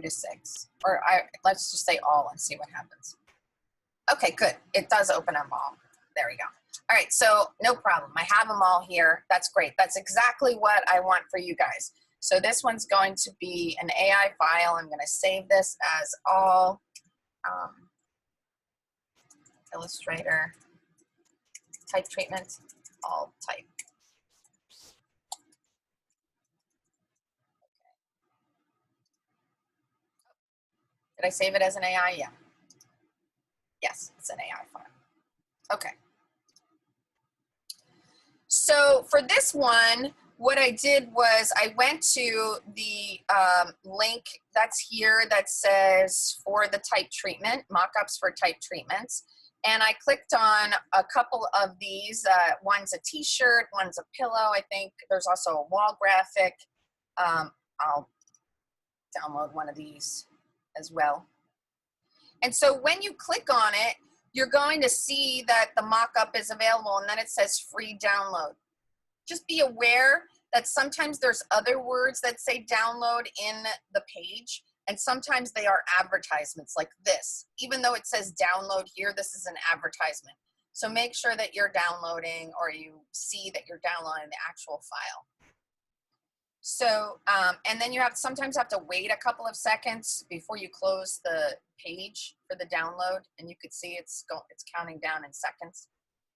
2 to 6. Or let's just say all and see what happens. Okay, good. It does open them all. There we go. All right, so no problem. I have them all here. That's great. That's exactly what I want for you guys. So this one's going to be an AI file. I'm going to save this as all Illustrator type treatment, all type. Did I save it as an AI? Yeah. Yes, it's an AI file. Okay. So for this one, what I did was I went to the link that's here that says for the type treatment, mockups for type treatments. And I clicked on a couple of these. One's a t-shirt, one's a pillow. I think there's also a wall graphic. I'll download one of these as well. And so when you click on it, you're going to see that the mockup is available, and then it says free download. Just be aware that sometimes there's other words that say download in the page, and sometimes they are advertisements like this. Even though it says download here, this is an advertisement. So make sure that you're downloading, or you see that you're downloading the actual file. So, and then you sometimes have to wait a couple of seconds before you close the page for the download, and you could see it's counting down in seconds.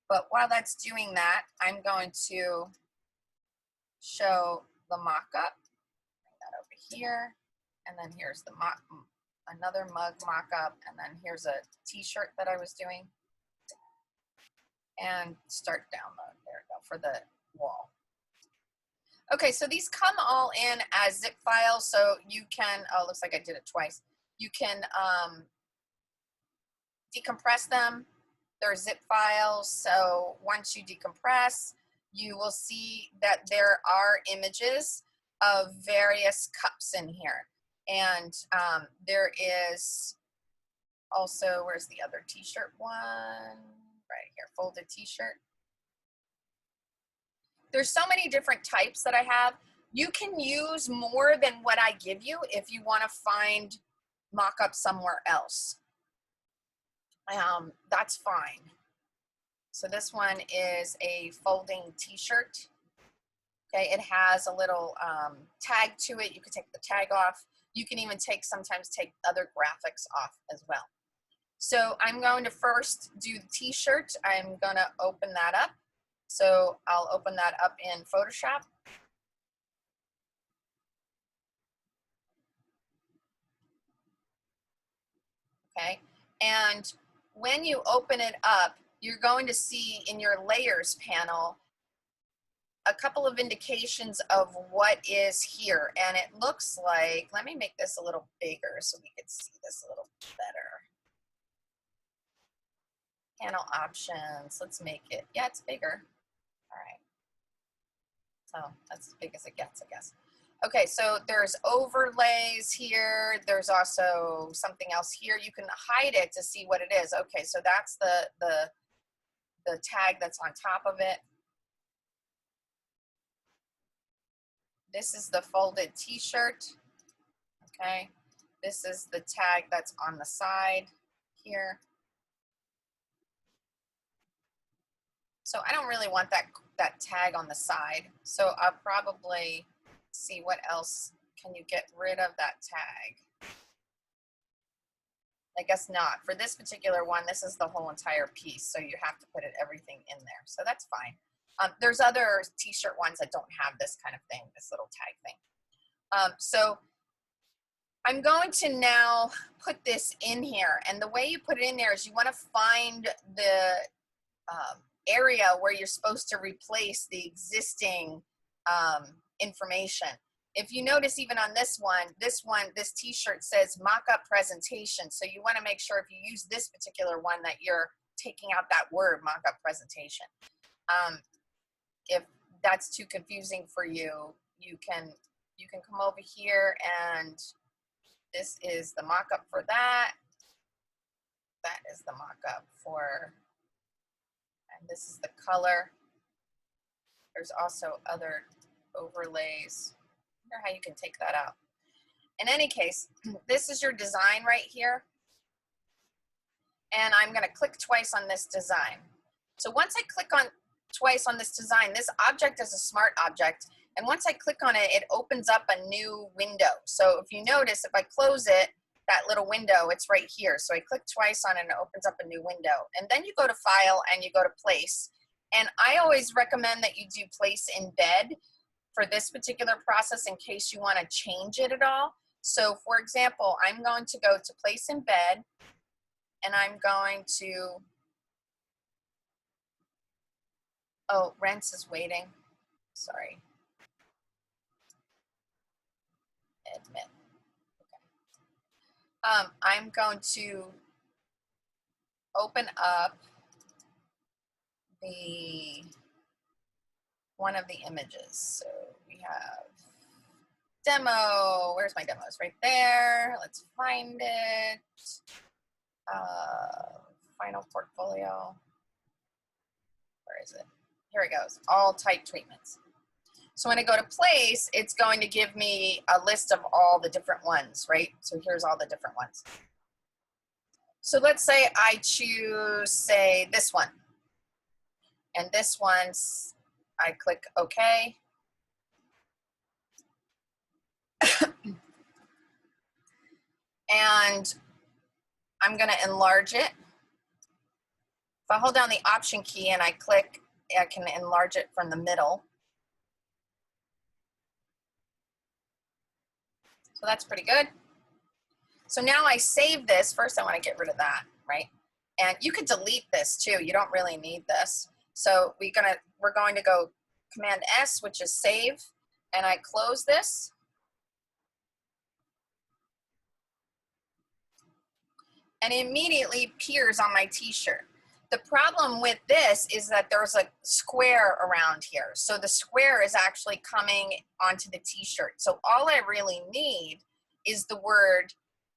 But while that's doing that, I'm going to show the mock-up. Bring that over here, and then here's the another mug mock-up, and then here's a t-shirt that I was doing, and start download. There we go, for the wall. Okay, so these come all in as zip files, so you can, oh, looks like I did it twice. You can decompress them. They're zip files, so once you decompress, you will see that there are images of various cups in here. And there is also, where's the other t-shirt one? Right here, folded t-shirt. There's so many different types that I have. You can use more than what I give you if you want to find mock-up somewhere else. That's fine. So this one is a folding t-shirt. Okay, it has a little tag to it. You can take the tag off. You can even sometimes take other graphics off as well. So I'm going to first do the t-shirt. I'm going to open that up. So I'll open that up in Photoshop. Okay, and when you open it up, you're going to see in your layers panel a couple of indications of what is here. And it looks like, let me make this a little bigger so we can see this a little better. Panel options, let's make it, yeah, it's bigger. All right, so that's as big as it gets, I guess. Okay, so there's overlays here. There's also something else here. You can hide it to see what it is. Okay, so that's the tag that's on top of it. This is the folded t-shirt. Okay, this is the tag that's on the side here. So I don't really want that tag on the side. So I'll probably see what else can you get rid of that tag. I guess not. For this particular one, this is the whole entire piece, so you have to put everything in there. So that's fine. There's other t-shirt ones that don't have this kind of thing, this little tag thing. So I'm going to now put this in here, and the way you put it in there is you want to find the area where you're supposed to replace the existing information. If you notice, even on this t-shirt says mock-up presentation. So you want to make sure if you use this particular one that you're taking out that word, mock-up presentation. If that's too confusing for you, you can come over here, and this is the mock-up for that. That is the mock-up for, and this is the color. There's also other overlays. I wonder how you can take that out. in any case, this is your design right here. And I'm going to click twice on this design. So once I click on twice on this design, this object is a smart object. And once I click on it, it opens up a new window. So if you notice, if I close it, that little window, it's right here. So I click twice on it and it opens up a new window. And then you go to File and you go to Place. And I always recommend that you do Place Embed for this particular process in case you want to change it at all. So for example, I'm going to go to Place Embed and I'm going to, oh, Rents is waiting. Sorry. Admit. Okay. I'm going to open up one of the images. So we have demo. Where's my demos? Right there. Let's find it. Final portfolio. Where is it? Here it goes. All type treatments. So when I go to Place, it's going to give me a list of all the different ones, right? So here's all the different ones. So let's say I choose, say, this one. And this one's, I click OK. And I'm going to enlarge it. If I hold down the Option key and I click, I can enlarge it from the middle. So that's pretty good. So now I save this. First, I want to get rid of that, right? And you could delete this too. You don't really need this. So we're going to go Command S, which is save, and I close this. And it immediately appears on my t-shirt. The problem with this is that there's a square around here. So the square is actually coming onto the t-shirt. So all I really need is the word,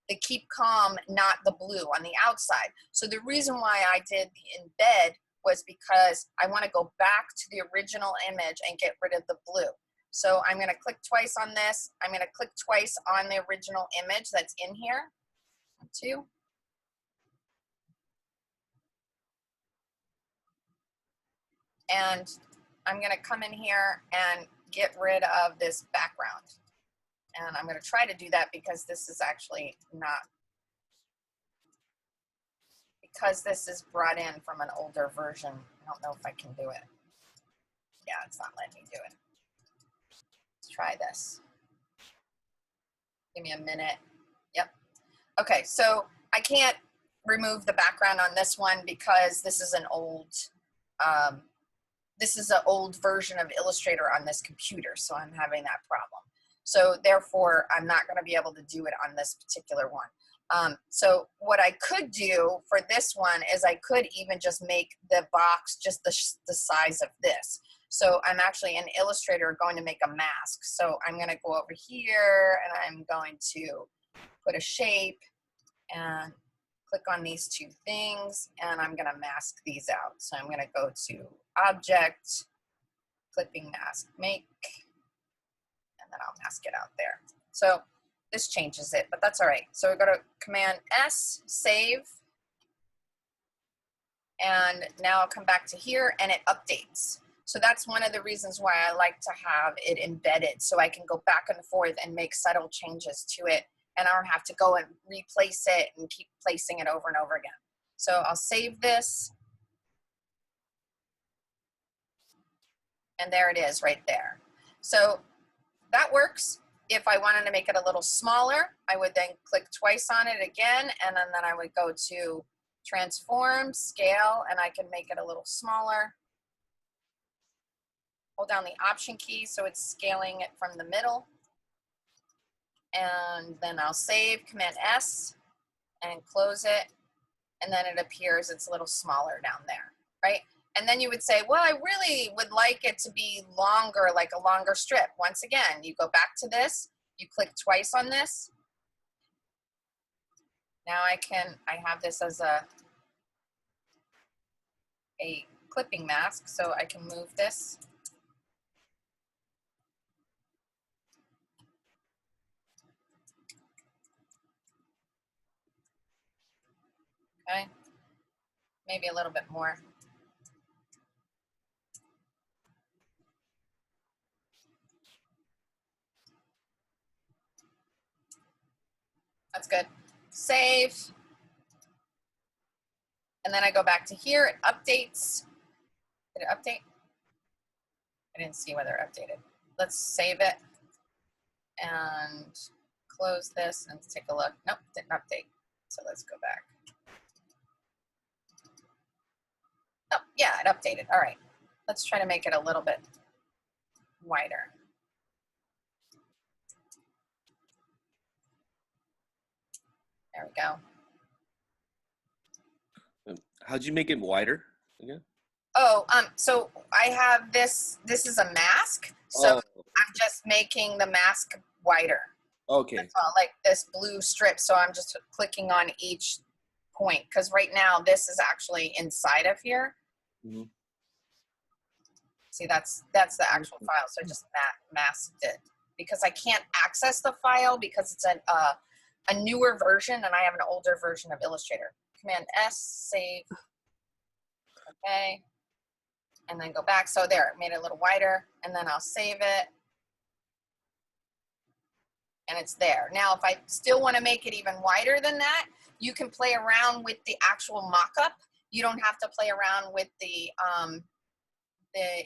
the keep calm, not the blue on the outside. So the reason why I did the embed was because I want to go back to the original image and get rid of the blue. So I'm going to click twice on this. I'm going to click twice on the original image that's in here. 1, 2. And I'm going to come in here and get rid of this background. And I'm going to try to do that because this is actually not, because this is brought in from an older version. I don't know if I can do it. Yeah, it's not letting me do it. Let's try this. Give me a minute. Yep. Okay, so I can't remove the background on this one because this is an old version of Illustrator on this computer, so I'm having that problem. So therefore, I'm not going to be able to do it on this particular one. So what I could do for this one is I could even just make the box just the size of this. So I'm actually in Illustrator going to make a mask. So I'm going to go over here and I'm going to put a shape and click on these two things, and I'm going to mask these out. So I'm going to go to Object, Clipping Mask, Make, and then I'll mask it out there. So this changes it, but that's all right. So we go to Command S, save, and now I'll come back to here and it updates. So that's one of the reasons why I like to have it embedded, so I can go back and forth and make subtle changes to it, and I don't have to go and replace it and keep placing it over and over again. So I'll save this. And there it is right there. So that works. If I wanted to make it a little smaller, I would then click twice on it again, and then I would go to Transform, Scale, and I can make it a little smaller. Hold down the Option key so it's scaling it from the middle. And then I'll save, Command S, and close it. And then it appears it's a little smaller down there, right? And then you would say, well, I really would like it to be longer, like a longer strip. Once again, you go back to this, you click twice on this. Now I have this as a clipping mask, so I can move this. Okay, maybe a little bit more. That's good. Save. And then I go back to here, it updates. Did it update? I didn't see whether it updated. Let's save it and close this and take a look. Nope, didn't update. So let's go back. Oh, yeah, it updated. All right. Let's try to make it a little bit wider. There we go. How'd you make it wider again? Oh, so I have this is a mask. So I'm just making the mask wider. Okay. That's all, like this blue strip. So I'm just clicking on each point because right now this is actually inside of here. Mm-hmm. See, that's the actual file. So I just masked it because I can't access the file because it's a newer version and I have an older version of Illustrator. Command S, save. Okay. And then go back. So there, it made it a little wider, and then I'll save it. And it's there. Now, if I still want to make it even wider than that, you can play around with the actual mock-up. You don't have to play around with the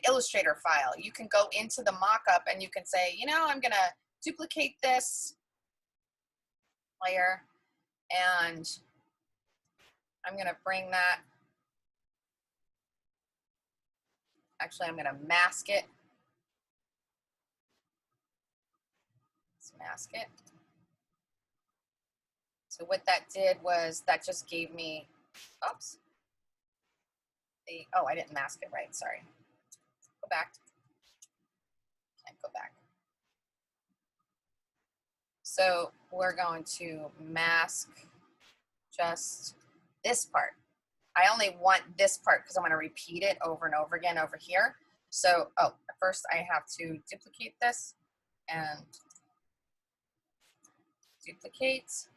Illustrator file. You can go into the mock-up and you can say, you know, I'm going to duplicate this layer, and I'm going to bring that. Actually, I'm going to mask it. Let's mask it. So what that did was that just gave me, oops. Oh, I didn't mask it right, sorry. Go back. Can't go back. So we're going to mask just this part. I only want this part because I'm going to repeat it over and over again over here. So, first I have to duplicate this and duplicate.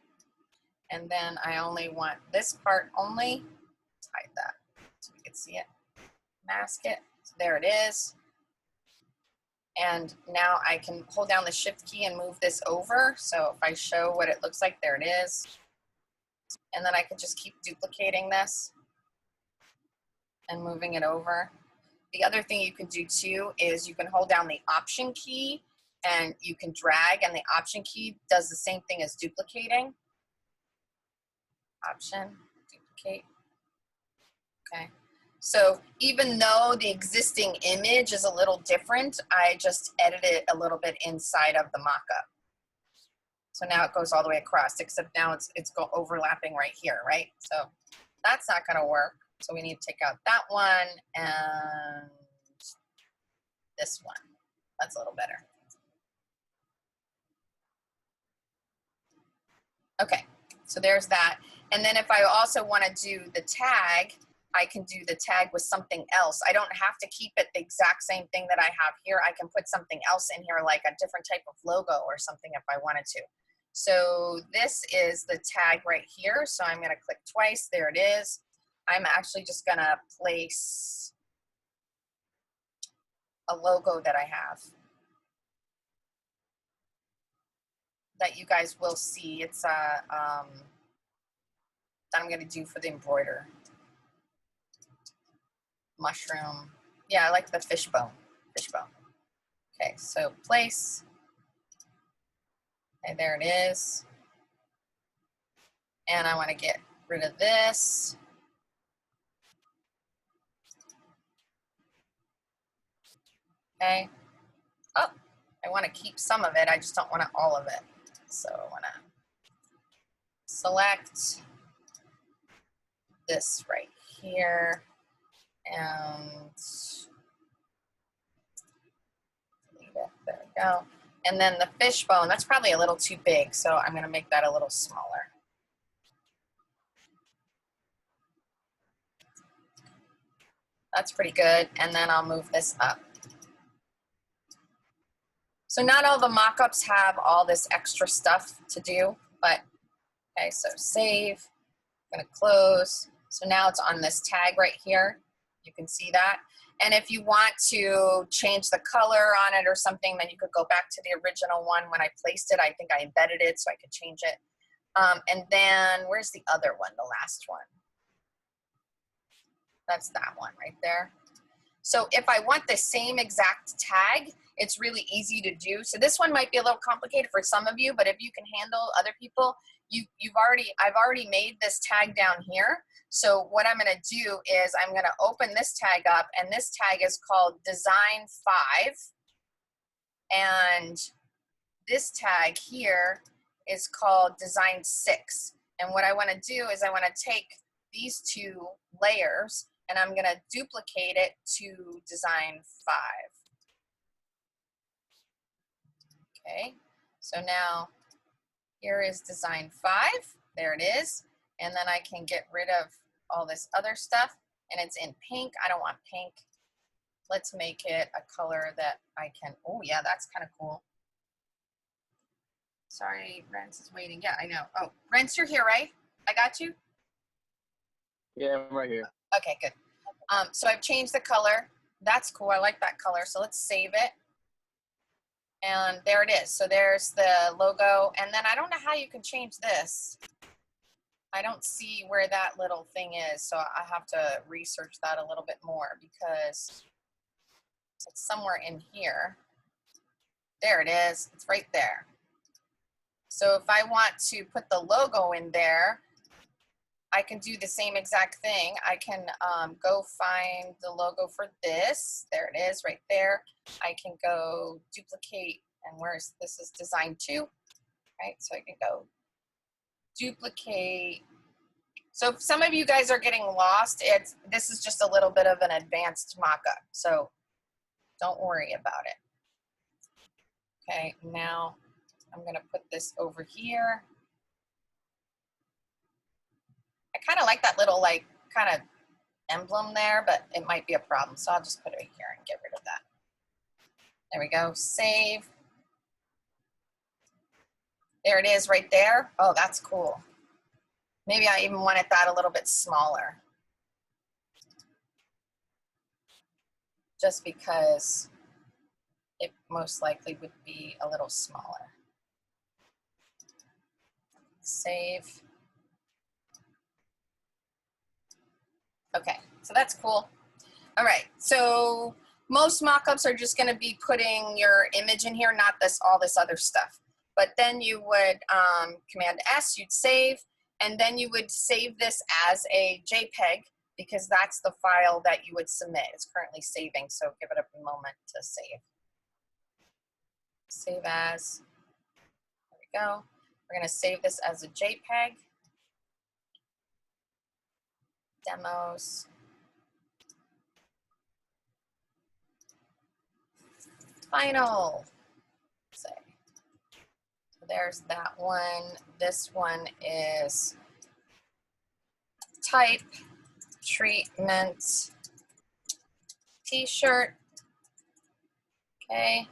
And then I only want this part only. Let's hide that so we can see it. Mask it. So there it is. And now I can hold down the shift key and move this over. So if I show what it looks like, there it is. And then I can just keep duplicating this and moving it over. The other thing you can do too is you can hold down the Option key and you can drag, and the Option key does the same thing as duplicating. Option, duplicate. Okay. So even though the existing image is a little different, I just edited it a little bit inside of the mockup. So now it goes all the way across, except now it's overlapping right here, right? So that's not going to work. So we need to take out that one and this one. That's a little better. Okay, so there's that. And then if I also want to do the tag, I can do the tag with something else. I don't have to keep it the exact same thing that I have here. I can put something else in here, like a different type of logo or something if I wanted to. So this is the tag right here. So I'm going to click twice. There it is. I'm actually just going to place a logo that I have that you guys will see. It's that I'm going to do for the embroider. Mushroom. Yeah, I like the fishbone. Fishbone. Okay, so place. Okay, there it is. And I want to get rid of this. Okay. Oh, I want to keep some of it. I just don't want all of it. So I want to select this right here and leave it. There we go. And then the fishbone, that's probably a little too big, so I'm going to make that a little smaller. That's pretty good. And then I'll move this up. So not all the mock-ups have all this extra stuff to do, but okay, so save, gonna close. So now it's on this tag right here. You can see that. And if you want to change the color on it or something, then you could go back to the original one. When I placed it, I think I embedded it so I could change it. And then where's the other one, the last one? That's that one right there. So if I want the same exact tag, it's really easy to do. So this one might be a little complicated for some of you, but if you can handle other people, I've already made this tag down here. So what I'm gonna do is I'm gonna open this tag up, and this tag is called Design 5. And this tag here is called Design 6. And what I wanna do is I wanna take these two layers and I'm gonna duplicate it to Design 5. Okay, so now here is Design 5, there it is. And then I can get rid of all this other stuff, and it's in pink. I don't want pink. Let's make it a color that I can, oh yeah, that's kind of cool. Sorry, Brent is waiting. Yeah, I know. Oh, Brent, you're here, right? I got you? Yeah, I'm right here. Okay, good. So I've changed the color. That's cool, I like that color. So let's save it. And there it is. So there's the logo. And then I don't know how you can change this. I don't see where that little thing is. So I have to research that a little bit more because it's somewhere in here. There it is. It's right there. So if I want to put the logo in there, I can do the same exact thing. I can go find the logo for this. There it is right there. I can go duplicate, and this is Design 2, right? So I can go duplicate. So if some of you guys are getting lost, this is just a little bit of an advanced mock-up. So don't worry about it. Okay, now I'm gonna put this over here. I kind of like that little kind of emblem there, but it might be a problem. So I'll just put it here and get rid of that. There we go, save. There it is right there. Oh, that's cool. Maybe I even wanted that a little bit smaller. Just because it most likely would be a little smaller. Save. Okay, so that's cool. All right, so most mock-ups are just gonna be putting your image in here, not all this other stuff. But then you would Command S, you'd save, and then you would save this as a JPEG because that's the file that you would submit. It's currently saving, so give it a moment to save. Save as, there we go. We're gonna save this as a JPEG. Demos. Final. Say. So there's that one. This one is type treatment t-shirt. Okay.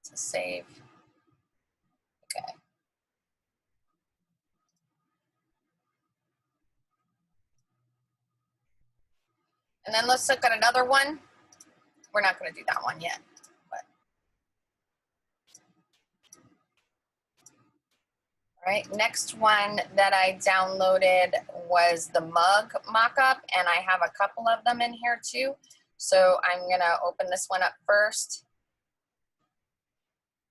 To save. Okay. And then let's look at another one. We're not going to do that one yet. But. All right, next one that I downloaded was the mug mockup, and I have a couple of them in here too. So I'm going to open this one up first.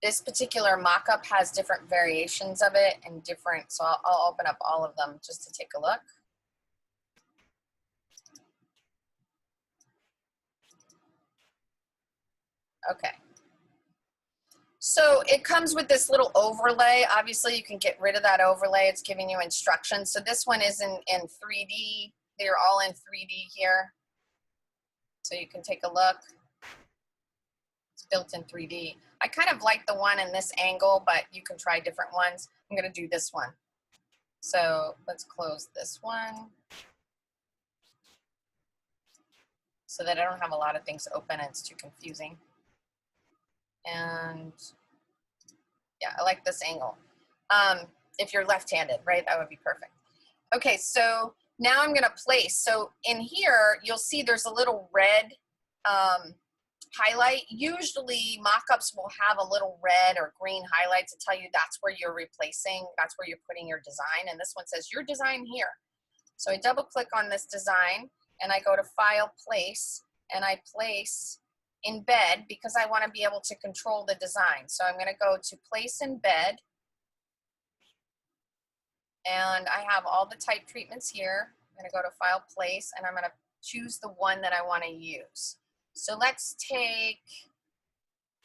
This particular mockup has different variations of it and different, so I'll open up all of them just to take a look. Okay. So it comes with this little overlay. Obviously, you can get rid of that overlay. It's giving you instructions. So this one is in 3D. They're all in 3D here. So you can take a look. It's built in 3D. I kind of like the one in this angle, but you can try different ones. I'm going to do this one. So let's close this one so that I don't have a lot of things open and it's too confusing. And yeah, I like this angle. If you're left-handed, right, that would be perfect. Okay, so now I'm gonna place. So in here, you'll see there's a little red highlight. Usually mock-ups will have a little red or green highlight to tell you that's where you're replacing, that's where you're putting your design. And this one says your design here. So I double click on this design and I go to File, Place, and I place Embed because I want to be able to control the design. So I'm going to go to Place Embed, and I have all the type treatments here. I'm going to go to File, Place, and I'm going to choose the one that I want to use. So let's take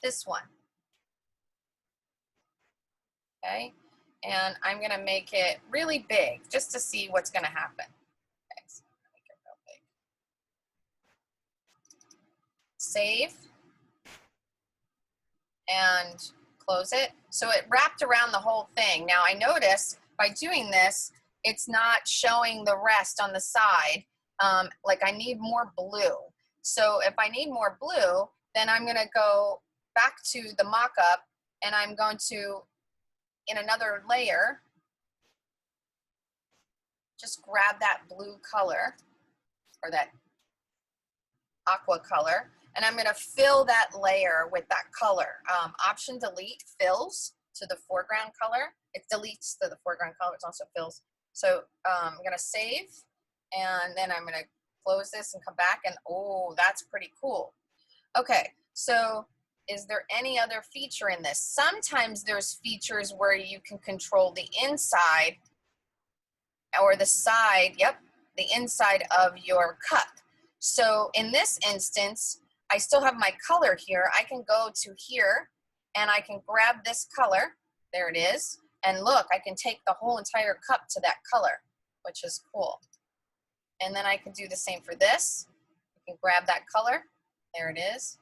this one. Okay, and I'm going to make it really big just to see what's going to happen. Okay, so make it real big. Save and close it. So it wrapped around the whole thing. Now I notice by doing this, it's not showing the rest on the side. Like I need more blue. So if I need more blue, then I'm gonna go back to the mock-up and I'm going to, in another layer, just grab that blue color or that aqua color, and I'm gonna fill that layer with that color. Option delete fills to the foreground color. It deletes to the foreground color, it also fills. So I'm gonna save, and then I'm gonna close this and come back, and oh, that's pretty cool. Okay, so is there any other feature in this? Sometimes there's features where you can control the inside or the side, yep, the inside of your cup. So in this instance, I still have my color here. I can go to here and I can grab this color. There it is. And look, I can take the whole entire cup to that color, which is cool. And then I can do the same for this. I can grab that color. There it is.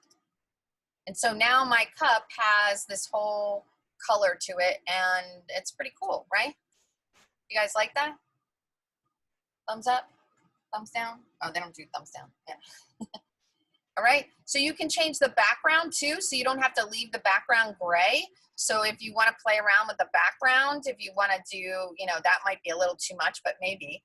And so now my cup has this whole color to it, and it's pretty cool, right? You guys like that? Thumbs up? Thumbs down? Oh, they don't do thumbs down. Yeah. All right, so you can change the background too, so you don't have to leave the background gray. So if you want to play around with the background, if you want to do, you know, that might be a little too much, but maybe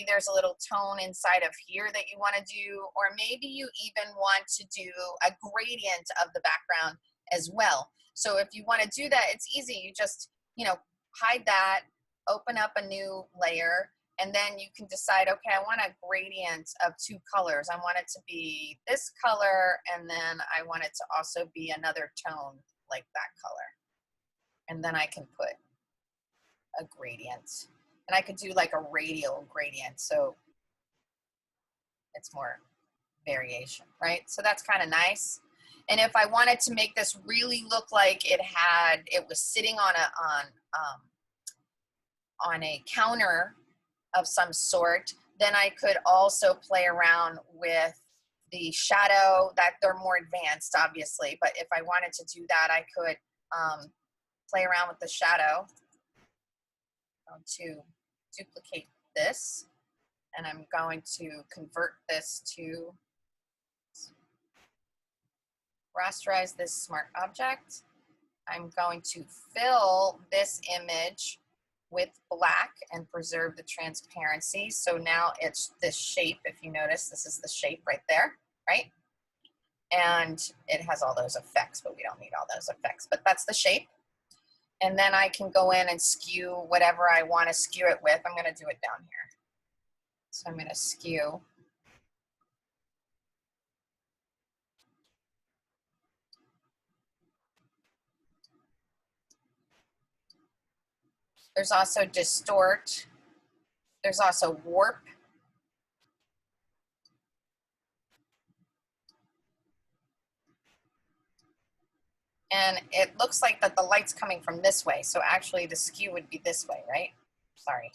there's a little tone inside of here that you want to do, or maybe you even want to do a gradient of the background as well. So if you want to do that, it's easy. You just, you know, hide that, open up a new layer, and then you can decide, okay, I want a gradient of two colors. I want it to be this color, and then I want it to also be another tone like that color. And then I can put a gradient. And I could do like a radial gradient, so it's more variation, right? So that's kind of nice. And if I wanted to make this really look like it was sitting on a counter of some sort, then I could also play around with the shadow. That they're more advanced, obviously, but if I wanted to do that, I could play around with the shadow. To duplicate this, and I'm going to convert this to rasterize this smart object. I'm going to fill this image with black and preserve the transparency. So now it's this shape. If you notice, this is the shape right there, right? And it has all those effects, but we don't need all those effects, but that's the shape. And then I can go in and skew whatever I want to skew it with. I'm going to do it down here. So I'm going to skew. There's also distort. There's also warp. And it looks like that the light's coming from this way. So actually the skew would be this way, right? Sorry.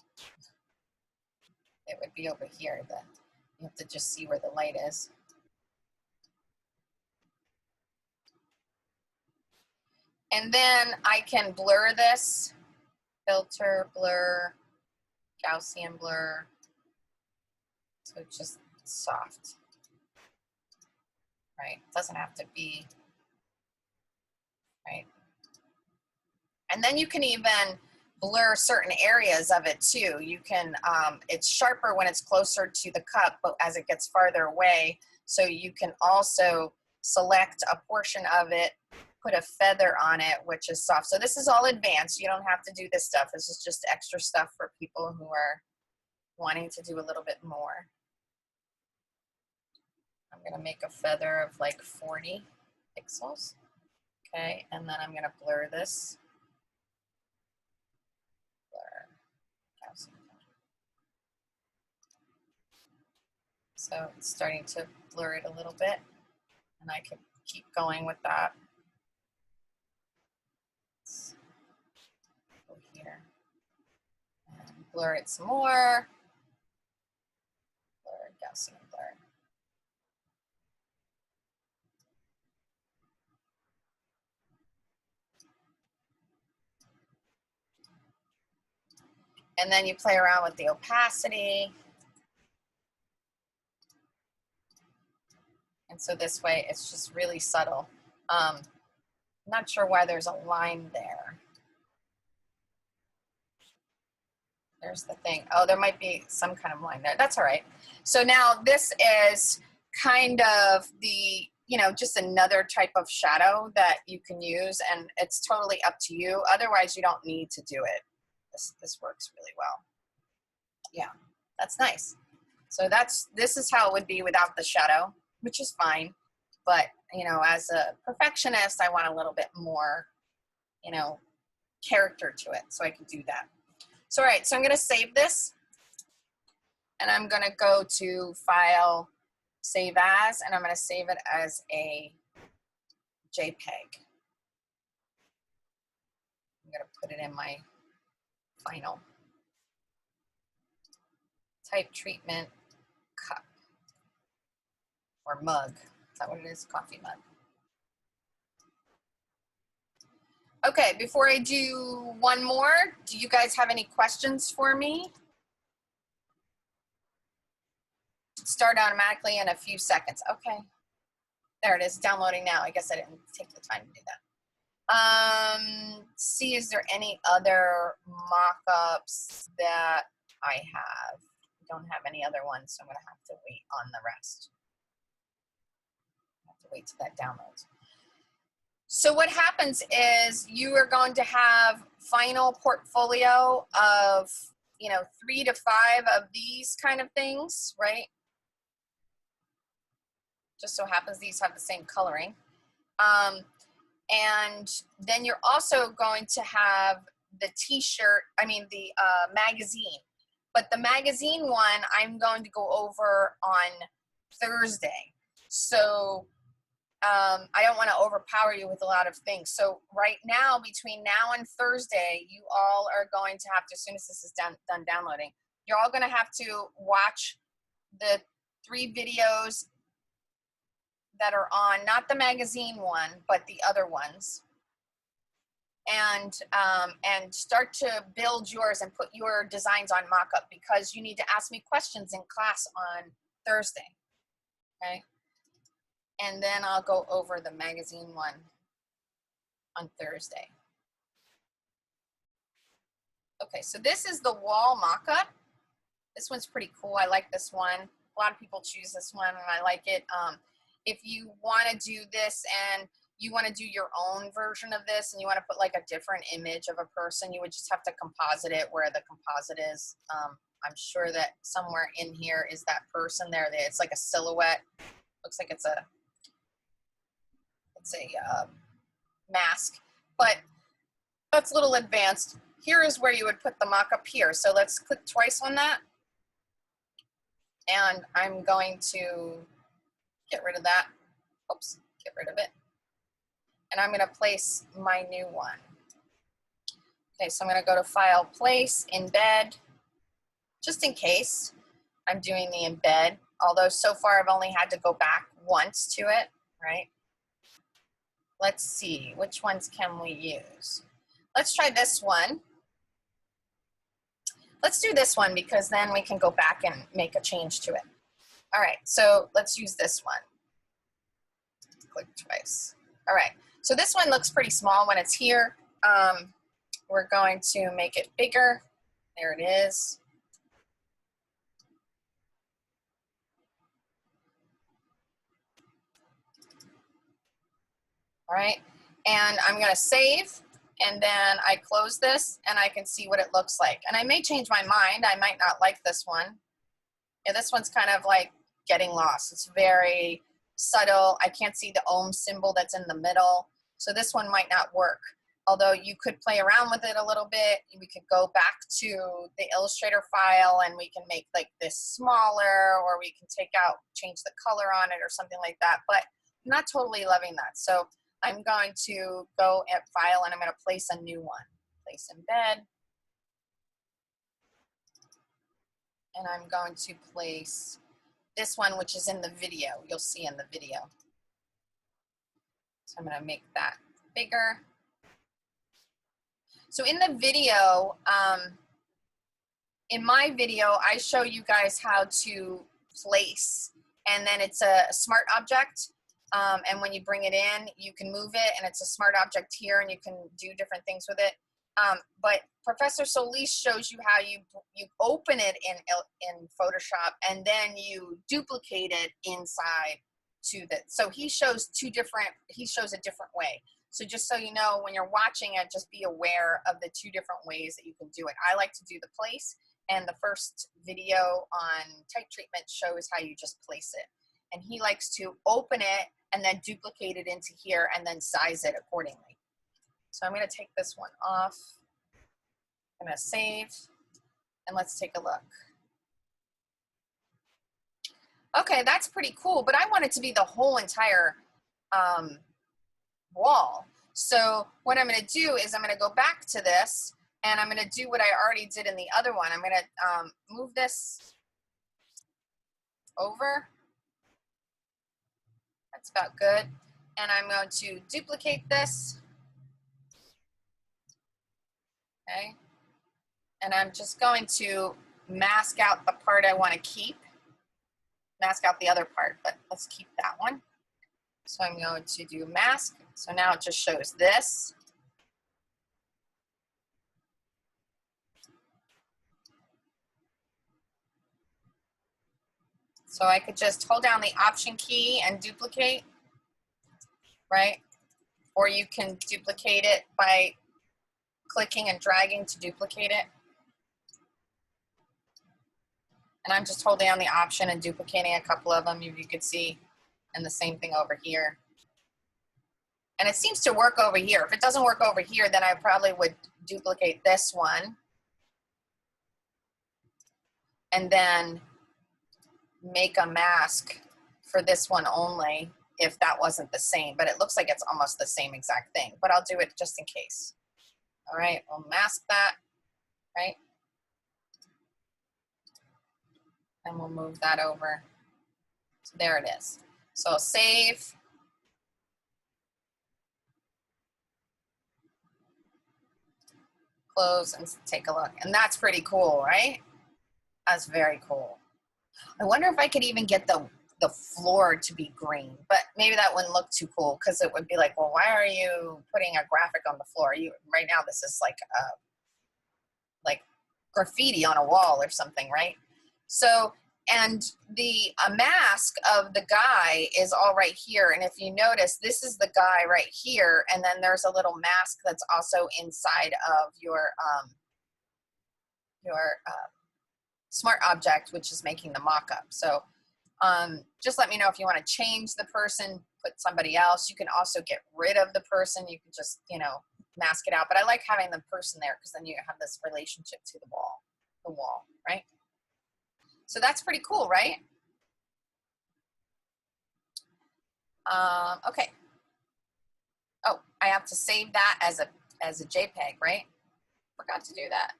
It would be over here then. You have to just see where the light is. And then I can blur this. Filter, blur, Gaussian blur. So it's just soft, right? It doesn't have to be, right? And then you can even blur certain areas of it too. You can, it's sharper when it's closer to the cup, but as it gets farther away, so you can also select a portion of it, put a feather on it, which is soft. So this is all advanced. You don't have to do this stuff. This is just extra stuff for people who are wanting to do a little bit more. I'm gonna make a feather of like 40 pixels. Okay, and then I'm gonna blur this. Blur. So it's starting to blur it a little bit, and I can keep going with that. Let's go here and blur it some more. Blur, Gaussian blur. And then you play around with the opacity. And so this way it's just really subtle. I'm not sure why there's a line there. There's the thing. Oh, there might be some kind of line there. That's all right. So now this is kind of the, you know, just another type of shadow that you can use, and it's totally up to you. Otherwise, you don't need to do it. This works really well. Yeah, that's nice. So this is how it would be without the shadow, which is fine. But, you know, as a perfectionist, I want a little bit more, you know, character to it, so I can do that. So, all right, so I'm going to save this, and I'm going to go to File, Save As, and I'm going to save it as a JPEG. I'm going to put it in my final type treatment cup or mug. Is that what it is? Coffee mug. Okay, before I do one more, do you guys have any questions for me? Start automatically in a few seconds. Okay, there it is, downloading now. I guess I didn't take the time to do that. See, is there any other mock-ups that I have? I don't have any other ones, so I'm gonna have to wait on the rest. I have to wait till that downloads. So what happens is you are going to have final portfolio of, you know, 3 to 5 of these kind of things, right? Just so happens these have the same coloring. And then you're also going to have the t-shirt, I mean the magazine. But the magazine one I'm going to go over on Thursday. So I don't want to overpower you with a lot of things. So right now, between now and Thursday, you all are going to have to, as soon as this is done downloading, you're all going to have to watch the 3 videos that are on, not the magazine one, but the other ones. And start to build yours and put your designs on Mockup, because you need to ask me questions in class on Thursday, okay? And then I'll go over the magazine one on Thursday. Okay, so this is the wall mock-up. This one's pretty cool. I like this one. A lot of people choose this one, and I like it. If you want to do this and you want to do your own version of this and you want to put like a different image of a person, you would just have to composite it where the composite is. I'm sure that somewhere in here is that person there. It's like a silhouette. Looks like it's a mask, but that's a little advanced. Here is where you would put the mock-up here. So let's click twice on that. And I'm going to get rid of that. Oops, get rid of it. And I'm going to place my new one. Okay, so I'm going to go to File, Place, Embed, just in case I'm doing the embed. Although so far I've only had to go back once to it, right? Let's see, which ones can we use? Let's try this one. Let's do this one because then we can go back and make a change to it. All right, so let's use this one. Click twice. All right, so this one looks pretty small when it's here. we're going to make it bigger. There it is. All right, and I'm gonna save, and then I close this and I can see what it looks like. And I may change my mind, I might not like this one. Yeah, this one's kind of like getting lost. It's very subtle. I can't see the ohm symbol that's in the middle. So this one might not work. Although you could play around with it a little bit. We could go back to the Illustrator file and we can make like this smaller, or we can change the color on it or something like that. But I'm not totally loving that. So I'm going to go at File and I'm going to place a new one. Place embed. And I'm going to place this one, which is in the video. You'll see in the video. So I'm going to make that bigger. So in the video, in my video, I show you guys how to place, and then it's a smart object. And when you bring it in, you can move it, and it's a smart object here, and you can do different things with it. But Professor Solis shows you how you open it in Photoshop, and then you duplicate it inside to the. So he shows a different way. So just so you know, when you're watching it, just be aware of the two different ways that you can do it. I like to do the place, and the first video on type treatment shows how you just place it. And he likes to open it and then duplicate it into here and then size it accordingly. So I'm going to take this one off. I'm going to save, and let's take a look. Okay, that's pretty cool, but I want it to be the whole entire wall. So what I'm going to do is I'm going to go back to this, and I'm going to do what I already did in the other one. I'm going to move this over. That's about good. And I'm going to duplicate this. Okay. And I'm just going to mask out the part I want to keep. Mask out the other part, but let's keep that one. So I'm going to do mask. So now it just shows this. So I could just hold down the Option key and duplicate, right? Or you can duplicate it by clicking and dragging to duplicate it. And I'm just holding down the Option and duplicating a couple of them, if you could see, and the same thing over here. And it seems to work over here. If it doesn't work over here, then I probably would duplicate this one and then make a mask for this one only if that wasn't the same. But it looks like it's almost the same exact thing, but I'll do it just in case. All right, we'll mask that, right? And we'll move that over. So there it is. So I'll save. Close and take a look. And that's pretty cool, right? That's very cool. I wonder if I could even get the floor to be green, but maybe that wouldn't look too cool because it would be like, well, why are you putting a graphic on the floor? Right now this is like graffiti on a wall or something, right? So, and the mask of the guy is all right here. And if you notice, this is the guy right here. And then there's a little mask that's also inside of your smart object, which is making the mock-up. So just let me know if you want to change the person, put somebody else. You can also get rid of the person. You can just, mask it out. But I like having the person there because then you have this relationship to the wall, right? So that's pretty cool, right? Okay. Oh, I have to save that as a JPEG, right? Forgot to do that.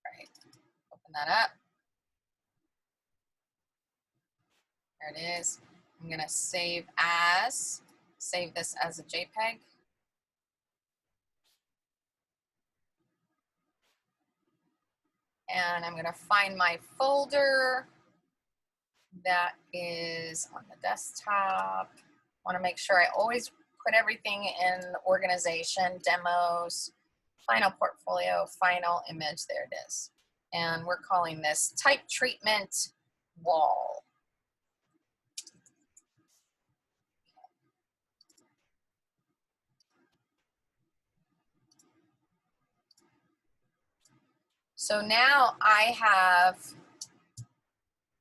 All right, open that up. There it is. I'm gonna save this as a JPEG. And I'm gonna find my folder that is on the desktop. I wanna make sure I always put everything in organization, demos, Final portfolio, final image, there it is. And we're calling this type treatment wall. So now I have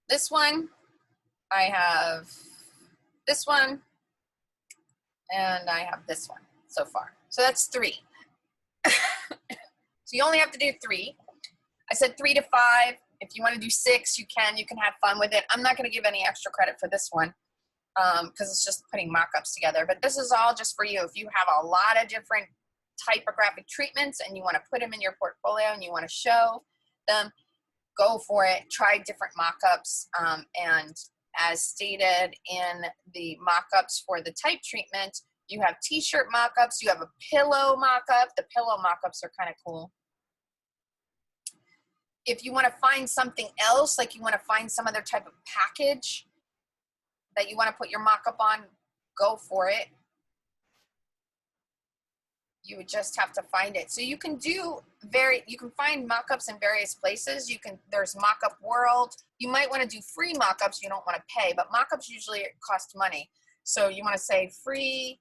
this one, I have this one, and I have this one so far. So that's 3. So you only have to do 3. I said 3 to 5. If you want to do 6, you can have fun with it. I'm not going to give any extra credit for this one because it's just putting mock-ups together. But this is all just for you. If you have a lot of different typographic treatments and you want to put them in your portfolio and you want to show them, go for it. Try different mock-ups. And as stated in the mock-ups for the type treatment, you have t-shirt mock-ups, you have a pillow mock-up. The pillow mock-ups are kind of cool. If you want to find something else, like you want to find some other type of package that you want to put your mock-up on, go for it. You would just have to find it. So you can you can find mock-ups in various places. There's Mockup World. You might want to do free mock-ups you don't want to pay, but mock-ups usually cost money. So you want to say free,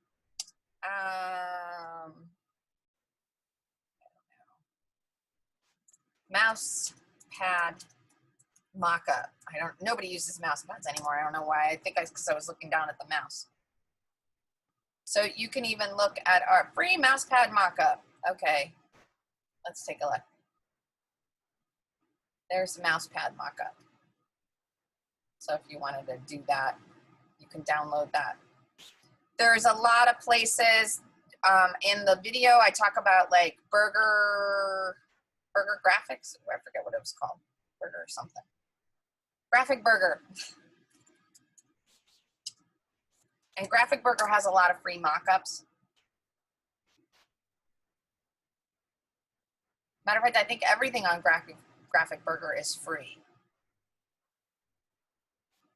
mouse pad mock-up. Nobody uses mouse pads anymore. I don't know why. I think because I was looking down at the mouse. So you can even look at our free mouse pad mock-up. Okay, let's take a look. There's the mouse pad mock-up. So if you wanted to do that, you can download that. There's a lot of places. In the video, I talk about like burger graphics. I forget what it was called. Burger something. Graphic Burger. And Graphic Burger has a lot of free mock-ups. Matter of fact, I think everything on Graphic Burger is free.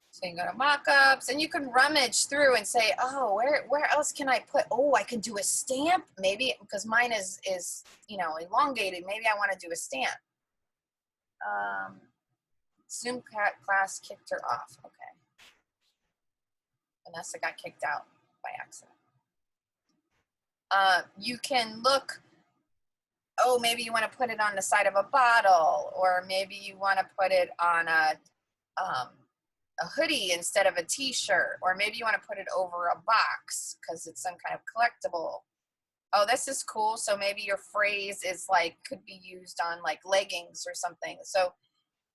So you go to mock-ups and you can rummage through and say, oh, where else can I put, oh, I can do a stamp maybe, because mine is elongated. Maybe I want to do a stamp. Zoom class kicked her off. Okay. Vanessa got kicked out by accident. You can look, oh, maybe you want to put it on the side of a bottle, or maybe you want to put it on a hoodie instead of a t-shirt, or maybe you want to put it over a box because it's some kind of collectible. Oh, this is cool. So maybe your phrase is like, could be used on like leggings or something. So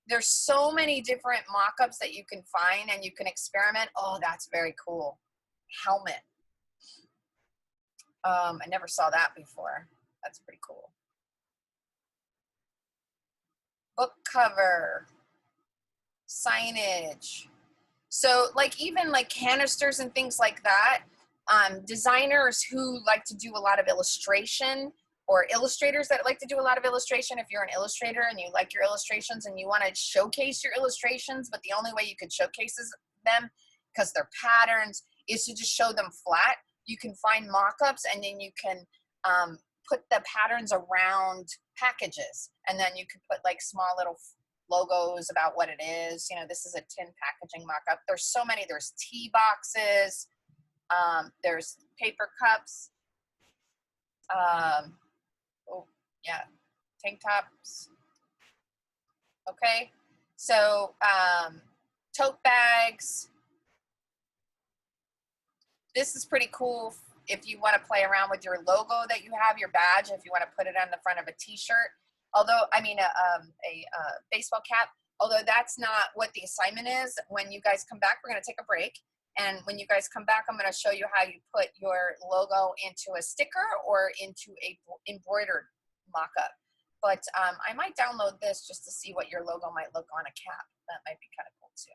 there's so many different mock-ups that you can find and you can experiment. Oh, that's very cool. Helmet. I never saw that before. That's pretty cool. Book cover. Signage. So like even like canisters and things like that, designers who like to do a lot of illustration, or illustrators that like to do a lot of illustration, if you're an illustrator and you like your illustrations and you want to showcase your illustrations, but the only way you could showcase them, because they're patterns, is to just show them flat. You can find mock-ups and then you can put the patterns around packages, and then you could put like small little logos about what it is. You know, this is a tin packaging mock-up. There's so many. There's tea boxes. There's paper cups. Oh, yeah, tank tops. Okay, so tote bags. This is pretty cool if you want to play around with your logo that you have, your badge, if you want to put it on the front of a t-shirt. Although, I mean, a baseball cap. Although that's not what the assignment is. When you guys come back, we're going to take a break. And when you guys come back, I'm going to show you how you put your logo into a sticker or into a embroidered mock-up. But I might download this just to see what your logo might look on a cap. That might be kind of cool too.